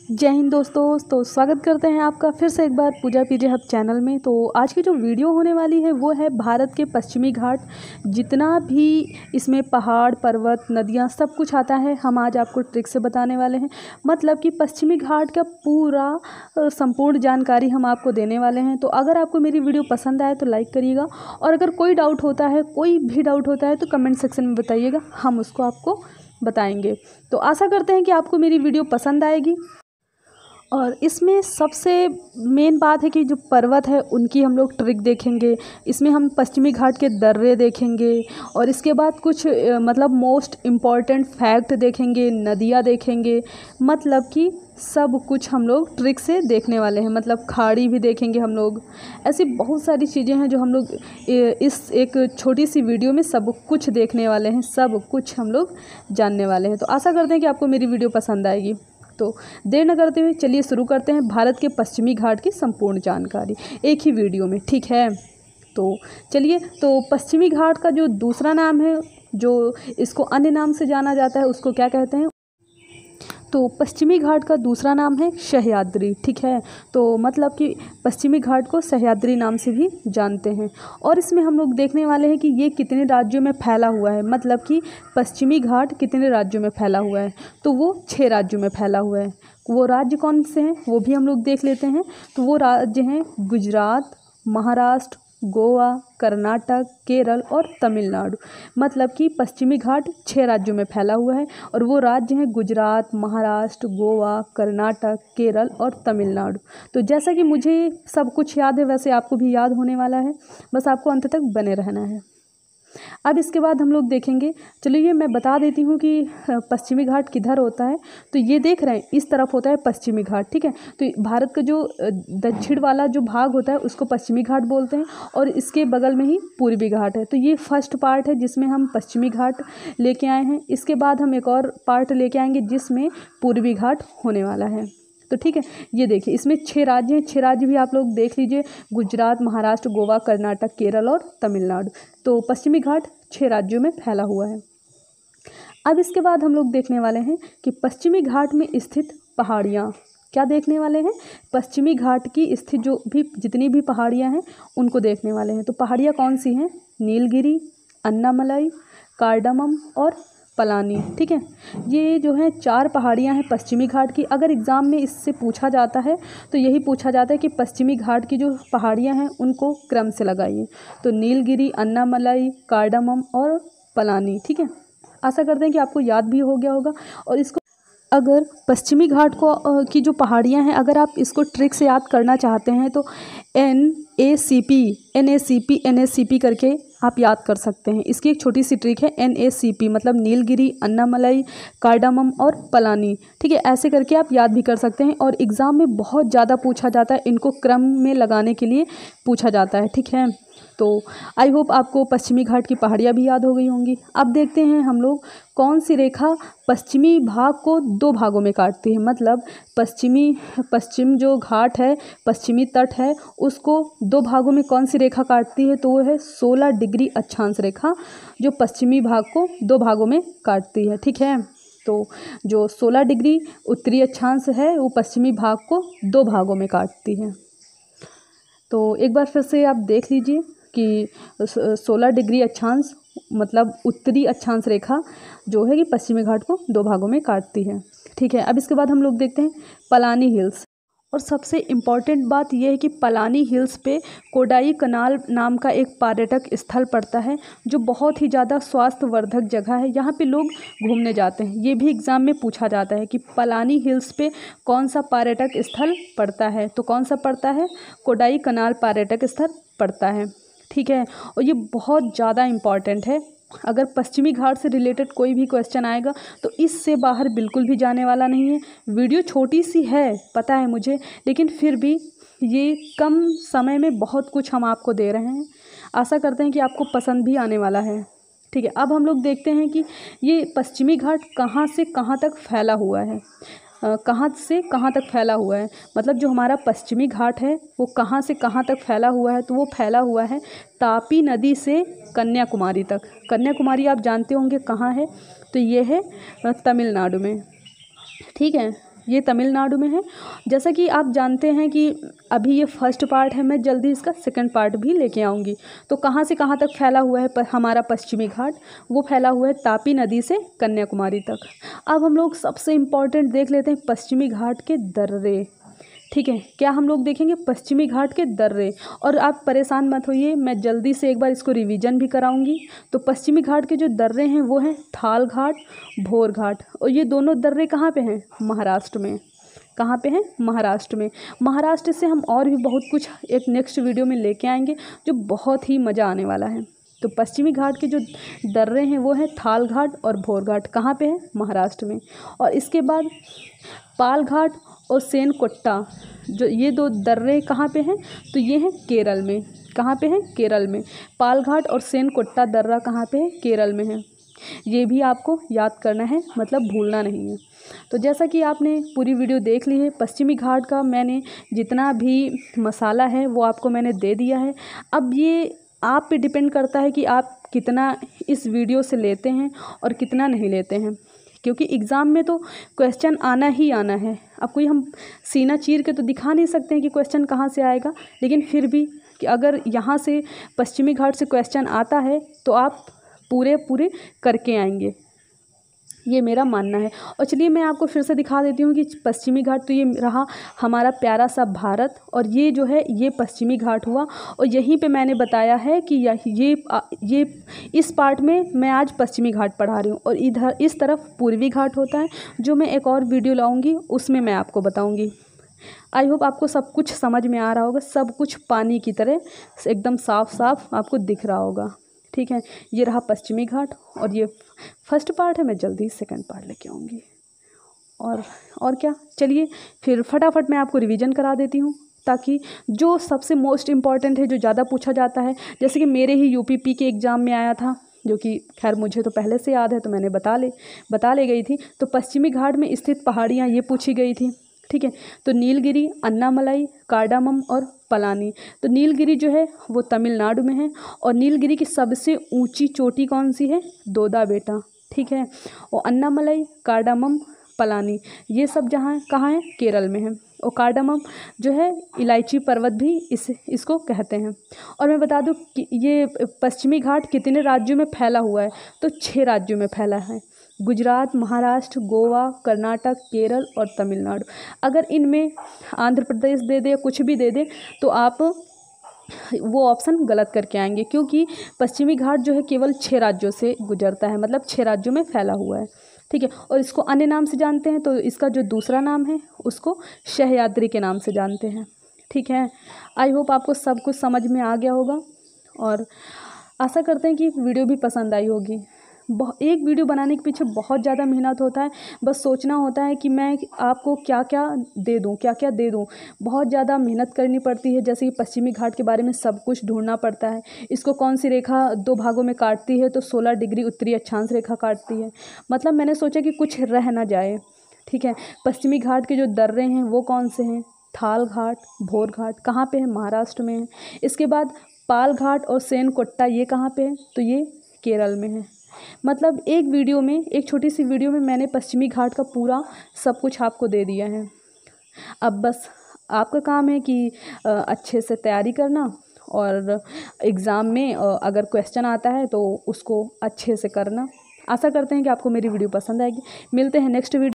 जय हिंद दोस्तों। तो स्वागत करते हैं आपका फिर से एक बार पूजा पीजे हब चैनल में। तो आज की जो वीडियो होने वाली है वो है भारत के पश्चिमी घाट। जितना भी इसमें पहाड़ पर्वत नदियाँ सब कुछ आता है हम आज आपको ट्रिक से बताने वाले हैं। मतलब कि पश्चिमी घाट का पूरा संपूर्ण जानकारी हम आपको देने वाले हैं। तो अगर आपको मेरी वीडियो पसंद आए तो लाइक करिएगा, और अगर कोई डाउट होता है, कोई भी डाउट होता है तो कमेंट सेक्शन में बताइएगा, हम उसको आपको बताएंगे। तो आशा करते हैं कि आपको मेरी वीडियो पसंद आएगी। और इसमें सबसे मेन बात है कि जो पर्वत है उनकी हम लोग ट्रिक देखेंगे। इसमें हम पश्चिमी घाट के दर्रे देखेंगे, और इसके बाद कुछ मतलब मोस्ट इम्पॉर्टेंट फैक्ट देखेंगे, नदियाँ देखेंगे। मतलब कि सब कुछ हम लोग ट्रिक से देखने वाले हैं। मतलब खाड़ी भी देखेंगे हम लोग। ऐसी बहुत सारी चीज़ें हैं जो हम लोग इस एक छोटी सी वीडियो में सब कुछ देखने वाले हैं, सब कुछ हम लोग जानने वाले हैं। तो आशा करते हैं कि आपको मेरी वीडियो पसंद आएगी। तो देर न करते हुए चलिए शुरू करते हैं भारत के पश्चिमी घाट की संपूर्ण जानकारी एक ही वीडियो में, ठीक है। तो चलिए, तो पश्चिमी घाट का जो दूसरा नाम है, जो इसको अन्य नाम से जाना जाता है, उसको क्या कहते हैं? तो पश्चिमी घाट का दूसरा नाम है सह्याद्री, ठीक है। तो मतलब कि पश्चिमी घाट को सह्याद्री नाम से भी जानते हैं। और इसमें हम लोग देखने वाले हैं कि ये कितने राज्यों में फैला हुआ है। मतलब कि पश्चिमी घाट कितने राज्यों में फैला हुआ है, तो वो 6 राज्यों में फैला हुआ है। वो राज्य कौन से हैं वो भी हम लोग देख लेते हैं। तो वो राज्य हैं गुजरात, महाराष्ट्र, गोवा, कर्नाटक, केरल और तमिलनाडु। मतलब कि पश्चिमी घाट 6 राज्यों में फैला हुआ है, और वो राज्य हैं गुजरात, महाराष्ट्र, गोवा, कर्नाटक, केरल और तमिलनाडु। तो जैसा कि मुझे सब कुछ याद है वैसे आपको भी याद होने वाला है, बस आपको अंत तक बने रहना है। अब इसके बाद हम लोग देखेंगे, चलिए मैं बता देती हूँ कि पश्चिमी घाट किधर होता है। तो ये देख रहे हैं, इस तरफ होता है पश्चिमी घाट, ठीक है। तो भारत का जो दक्षिण वाला जो भाग होता है उसको पश्चिमी घाट बोलते हैं, और इसके बगल में ही पूर्वी घाट है। तो ये फर्स्ट पार्ट है जिसमें हम पश्चिमी घाट लेके आए हैं। इसके बाद हम एक और पार्ट लेके आएंगे जिसमें पूर्वी घाट होने वाला है। तो ठीक है, ये देखिए इसमें 6 राज्य हैं। 6 राज्य भी आप लोग देख लीजिए, गुजरात, महाराष्ट्र, गोवा, कर्नाटक, केरल और तमिलनाडु। तो पश्चिमी घाट 6 राज्यों में फैला हुआ है। अब इसके बाद हम लोग देखने वाले हैं कि पश्चिमी घाट में स्थित पहाड़ियाँ क्या देखने वाले हैं। पश्चिमी घाट की स्थित जो भी जितनी भी पहाड़ियाँ हैं उनको देखने वाले हैं। तो पहाड़ियाँ कौन सी हैं? नीलगिरी, अन्नामलाई, कार्डामम और पलानी, ठीक है। ये जो है 4 पहाड़ियाँ हैं पश्चिमी घाट की। अगर एग्ज़ाम में इससे पूछा जाता है तो यही पूछा जाता है कि पश्चिमी घाट की जो पहाड़ियाँ हैं उनको क्रम से लगाइए। तो नीलगिरी, अन्नामलाई, कार्डामम और पलानी, ठीक है। आशा करते हैं कि आपको याद भी हो गया होगा। और इसको अगर पश्चिमी घाट को की जो पहाड़ियाँ हैं अगर आप इसको ट्रिक से याद करना चाहते हैं तो NACP करके आप याद कर सकते हैं। इसकी एक छोटी सी ट्रिक है, NACP मतलब नीलगिरी, अन्नामलाई, कार्डामम और पलानी, ठीक है। ऐसे करके आप याद भी कर सकते हैं, और एग्ज़ाम में बहुत ज़्यादा पूछा जाता है, इनको क्रम में लगाने के लिए पूछा जाता है, ठीक है। तो आई होप आपको पश्चिमी घाट की पहाड़ियाँ भी याद हो गई होंगी। अब देखते हैं हम लोग कौन सी रेखा पश्चिमी भाग को 2 भागों में काटती है। मतलब पश्चिम जो घाट है, पश्चिमी तट है, उसको 2 भागों में कौन सी रेखा काटती है? तो वो है 16 डिग्री अक्षांश रेखा, जो पश्चिमी भाग को 2 भागों में काटती है, ठीक है। तो जो 16 डिग्री उत्तरी अक्षांश है वो पश्चिमी भाग को 2 भागों में काटती है। तो एक बार फिर से आप देख लीजिए कि 16 डिग्री अक्षांश मतलब उत्तरी अक्षांश रेखा जो है कि पश्चिमी घाट को 2 भागों में काटती है, ठीक है। अब इसके बाद हम लोग देखते हैं पलानी हिल्स। और सबसे इम्पॉर्टेंट बात यह है कि पलानी हिल्स पे कोडाई कनाल नाम का एक पर्यटक स्थल पड़ता है, जो बहुत ही ज़्यादा स्वास्थ्यवर्धक जगह है। यहाँ पे लोग घूमने जाते हैं। ये भी एग्ज़ाम में पूछा जाता है कि पलानी हिल्स पे कौन सा पर्यटक स्थल पड़ता है। तो कौन सा पड़ता है? कोडाई कनाल पर्यटक स्थल पड़ता है, ठीक है। और ये बहुत ज़्यादा इम्पॉर्टेंट है। अगर पश्चिमी घाट से रिलेटेड कोई भी क्वेश्चन आएगा तो इससे बाहर बिल्कुल भी जाने वाला नहीं है। वीडियो छोटी सी है पता है मुझे, लेकिन फिर भी ये कम समय में बहुत कुछ हम आपको दे रहे हैं। आशा करते हैं कि आपको पसंद भी आने वाला है, ठीक है। अब हम लोग देखते हैं कि ये पश्चिमी घाट कहाँ से कहाँ तक फैला हुआ है। कहाँ से कहाँ तक फैला हुआ है, मतलब जो हमारा पश्चिमी घाट है वो कहाँ से कहाँ तक फैला हुआ है। तो वो फैला हुआ है तापी नदी से कन्याकुमारी तक। कन्याकुमारी आप जानते होंगे कहाँ है, तो ये है तमिलनाडु में, ठीक है। ये तमिलनाडु में है। जैसा कि आप जानते हैं कि अभी ये फर्स्ट पार्ट है, मैं जल्दी इसका सेकंड पार्ट भी लेके आऊँगी। तो कहाँ से कहाँ तक फैला हुआ है हमारा पश्चिमी घाट, वो फैला हुआ है तापी नदी से कन्याकुमारी तक। अब हम लोग सबसे इम्पॉर्टेंट देख लेते हैं पश्चिमी घाट के दर्रे। ठीक है, क्या हम लोग देखेंगे पश्चिमी घाट के दर्रे। और आप परेशान मत होइए, मैं जल्दी से एक बार इसको रिवीजन भी कराऊंगी। तो पश्चिमी घाट के जो दर्रे हैं वो हैं थाल घाट, भोर घाट। और ये दोनों दर्रे कहाँ पे हैं? महाराष्ट्र में। कहाँ पे हैं? महाराष्ट्र में। महाराष्ट्र से हम और भी बहुत कुछ एक नेक्स्ट वीडियो में लेके आएंगे जो बहुत ही मज़ा आने वाला है। तो पश्चिमी घाट के जो दर्रे हैं वो हैं थाल घाट और भोर घाट। कहाँ पे है? महाराष्ट्र में। और इसके बाद पाल घाट और सेनकोट्टा, जो ये दो दर्रे कहाँ पे हैं? तो ये हैं केरल में। कहाँ पे हैं? केरल में। पाल घाट और सेनकोट्टा दर्रा कहाँ पे है? केरल में है। ये भी आपको याद करना है, मतलब भूलना नहीं है। तो जैसा कि आपने पूरी वीडियो देख ली है, पश्चिमी घाट का मैंने जितना भी मसाला है वो आपको मैंने दे दिया है। अब ये आप पे डिपेंड करता है कि आप कितना इस वीडियो से लेते हैं और कितना नहीं लेते हैं, क्योंकि एग्ज़ाम में तो क्वेश्चन आना ही आना है। अब कोई हम सीना चीर के तो दिखा नहीं सकते हैं कि क्वेश्चन कहाँ से आएगा, लेकिन फिर भी कि अगर यहाँ से पश्चिमी घाट से क्वेश्चन आता है तो आप पूरे करके आएंगे, ये मेरा मानना है। और चलिए मैं आपको फिर से दिखा देती हूँ कि पश्चिमी घाट तो ये रहा हमारा प्यारा सा भारत, और ये जो है ये पश्चिमी घाट हुआ। और यहीं पे मैंने बताया है कि ये इस पार्ट में मैं आज पश्चिमी घाट पढ़ा रही हूँ, और इधर इस तरफ पूर्वी घाट होता है, जो मैं एक और वीडियो लाऊंगी उसमें मैं आपको बताऊँगी। आई होप आपको सब कुछ समझ में आ रहा होगा, सब कुछ पानी की तरह एकदम साफ साफ आपको दिख रहा होगा। ठीक है, ये रहा पश्चिमी घाट और ये फर्स्ट पार्ट है, मैं जल्दी सेकंड पार्ट लेके आऊँगी। और क्या, चलिए फिर फटाफट मैं आपको रिवीजन करा देती हूँ, ताकि जो सबसे मोस्ट इम्पॉर्टेंट है, जो ज़्यादा पूछा जाता है, जैसे कि मेरे ही यूपीपी के एग्ज़ाम में आया था, जो कि खैर मुझे तो पहले से याद है तो मैंने बता ले गई थी। तो पश्चिमी घाट में स्थित पहाड़ियाँ ये पूछी गई थी। ठीक है, तो नीलगिरी, अन्नामलाई, कार्डामम और पलानी। तो नीलगिरी जो है वो तमिलनाडु में है, और नीलगिरी की सबसे ऊंची चोटी कौन सी है? दोदा बेटा। ठीक है, और अन्नामलाई, कार्डामम, पलानी ये सब कहाँ है? केरल में है। और कार्डामम जो है इलायची पर्वत भी इसको कहते हैं। और मैं बता दूं कि ये पश्चिमी घाट कितने राज्यों में फैला हुआ है? तो 6 राज्यों में फैला है। गुजरात, महाराष्ट्र, गोवा, कर्नाटक, केरल और तमिलनाडु। अगर इनमें आंध्र प्रदेश दे दे, कुछ भी दे दे, तो आप वो ऑप्शन गलत करके आएंगे, क्योंकि पश्चिमी घाट जो है केवल 6 राज्यों से गुजरता है, मतलब 6 राज्यों में फैला हुआ है। ठीक है, और इसको अन्य नाम से जानते हैं, तो इसका जो दूसरा नाम है उसको सह्याद्री के नाम से जानते हैं। ठीक है, आई होप आपको सब कुछ समझ में आ गया होगा, और आशा करते हैं कि वीडियो भी पसंद आई होगी। एक वीडियो बनाने के पीछे बहुत ज़्यादा मेहनत होता है, बस सोचना होता है कि मैं आपको क्या क्या दे दूँ। बहुत ज़्यादा मेहनत करनी पड़ती है, जैसे कि पश्चिमी घाट के बारे में सब कुछ ढूंढना पड़ता है। इसको कौन सी रेखा 2 भागों में काटती है? तो 16 डिग्री उत्तरी अक्षांश रेखा काटती है। मतलब मैंने सोचा कि कुछ रह ना जाए। ठीक है, पश्चिमी घाट के जो दर्रे हैं वो कौन से हैं? थाल घाट, भोर घाट। कहाँ पे है? महाराष्ट्र में है। इसके बाद पाल घाट और सेनकोट्टा, ये कहाँ पे है? तो ये केरल में है। मतलब एक छोटी सी वीडियो में मैंने पश्चिमी घाट का पूरा सब कुछ आपको दे दिया है। अब बस आपका काम है कि अच्छे से तैयारी करना, और एग्ज़ाम में अगर क्वेश्चन आता है तो उसको अच्छे से करना। आशा करते हैं कि आपको मेरी वीडियो पसंद आएगी। मिलते हैं नेक्स्ट वीडियो।